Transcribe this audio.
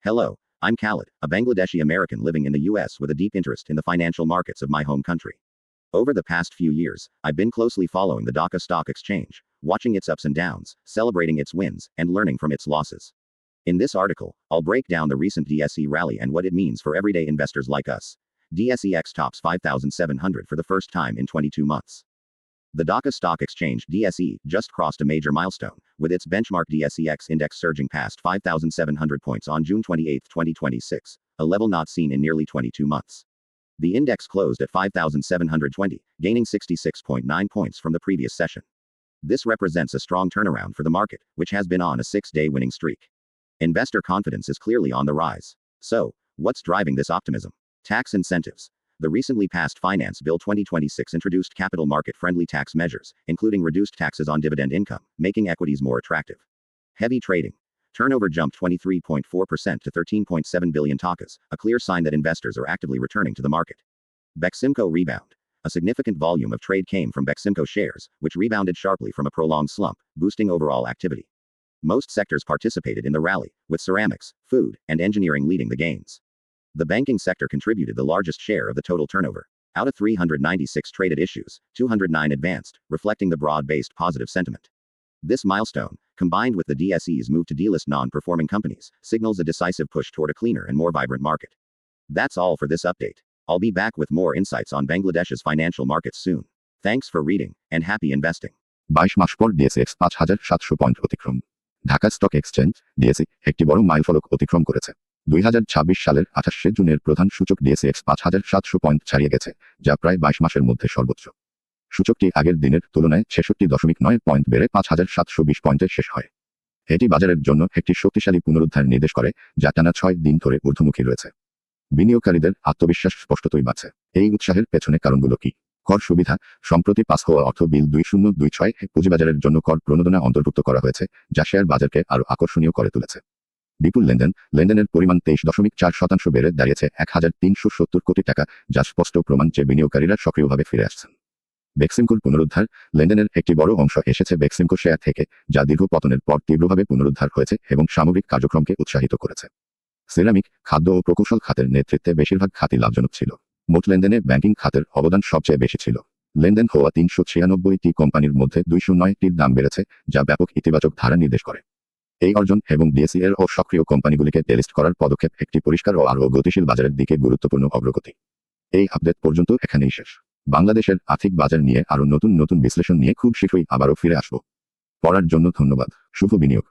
Hello, I'm Khalid, a Bangladeshi American living in the US with a deep interest in the financial markets of my home country. Over the past few years, I've been closely following the Dhaka Stock Exchange, watching its ups and downs, celebrating its wins, and learning from its losses. In this article, I'll break down the recent DSE rally and what it means for everyday investors like us. DSEX tops 5,700 for the first time in 22 months. The Dhaka Stock Exchange (DSE) just crossed a major milestone, with its benchmark DSEX index surging past 5,700 points on June 28, 2026, a level not seen in nearly 22 months. The index closed at 5,720, gaining 66.9 points from the previous session. This represents a strong turnaround for the market, which has been on a 6-day winning streak. Investor confidence is clearly on the rise. So, what's driving this optimism? Tax incentives. The recently passed Finance Bill 2026 introduced capital market-friendly tax measures, including reduced taxes on dividend income, making equities more attractive. Heavy trading. Turnover jumped 23.4% to 13.7 billion takas, a clear sign that investors are actively returning to the market. Beximco rebound. A significant volume of trade came from Beximco shares, which rebounded sharply from a prolonged slump, boosting overall activity. Most sectors participated in the rally, with ceramics, food, and engineering leading the gains. The banking sector contributed the largest share of the total turnover. Out of 396 traded issues, 209 advanced, reflecting the broad-based positive sentiment. This milestone, combined with the DSE's move to delist non-performing companies, signals a decisive push toward a cleaner and more vibrant market. That's all for this update. I'll be back with more insights on Bangladesh's financial markets soon. Thanks for reading, and happy investing. 22 মাস পর DSEX 5,700 point অতিক্রম। Dhaka stock exchange DSE একটি বড় মাইলফলক অতিক্রম করেছে। 2026 সালের 28 জুনের প্রধান সূচক ডিএসএক্স 5,700 পয়েন্ট ছাড়িয়ে গেছে, যা প্রায় 22 মাসের মধ্যে সর্বোচ্চ। সূচকটি আগের দিনের তুলনায় 66.9 পয়েন্ট বেড়ে 5,720 পয়েন্টে শেষ হয়। এটি বাজারের জন্য একটি শক্তিশালী পুনরুদ্ধার নির্দেশ করে, যা টানা 6 দিন ধরে ঊর্ধ্বমুখী রয়েছে। বিনিয়োগকারীদের আত্মবিশ্বাস স্পষ্টতই বাড়ছে। এই উৎসাহের পেছনে কারণগুলো কি? কর সুবিধা। সম্প্রতি পাস হওয়া অর্থ বিল 2026 পুঁজিবাজারের জন্য কর প্রণোদনা অন্তর্ভুক্ত করা হয়েছে, যা শেয়ার বাজারকে আরও আকর্ষণীয় করে তুলেছে। বিপুল লেনদেনের পরিমাণ 23.4% বেড়ে দাঁড়িয়েছে 1,370 কোটি টাকা, যা স্পষ্ট প্রমাণ যে বিনিয়োগকারীরা সক্রিয়ভাবে ফিরে আসছেন। বেক্সিমকোর পুনরুদ্ধার। লেনদেনের একটি বড় অংশ এসেছে বেক্সিমকো শেয়ার থেকে, যা দীর্ঘ পতনের পর তীব্রভাবে পুনরুদ্ধার হয়েছে এবং সামগ্রিক কার্যক্রমকে উৎসাহিত করেছে। সিরামিক, খাদ্য ও প্রকৌশল খাতের নেতৃত্বে বেশিরভাগ খাতই লাভজনক ছিল। মোট লেনদেনে ব্যাংকিং খাতের অবদান সবচেয়ে বেশি ছিল। লেনদেন হওয়া 396টি কোম্পানির মধ্যে 209টির দাম বেড়েছে, যা ব্যাপক ইতিবাচক ধারা নির্দেশ করে। এই অর্জন এবং ডিএসই এর সক্রিয় কোম্পানিগুলিকে ডেলিস্ট করার পদক্ষেপ একটি পরিষ্কার ও আরও গতিশীল বাজারের দিকে গুরুত্বপূর্ণ অগ্রগতি। এই আপডেট পর্যন্ত এখানেই শেষ। বাংলাদেশের আর্থিক বাজার নিয়ে আরও নতুন বিশ্লেষণ নিয়ে খুব শীঘ্রই আবারও ফিরে আসব। পড়ার জন্য ধন্যবাদ। শুভ বিনিয়োগ।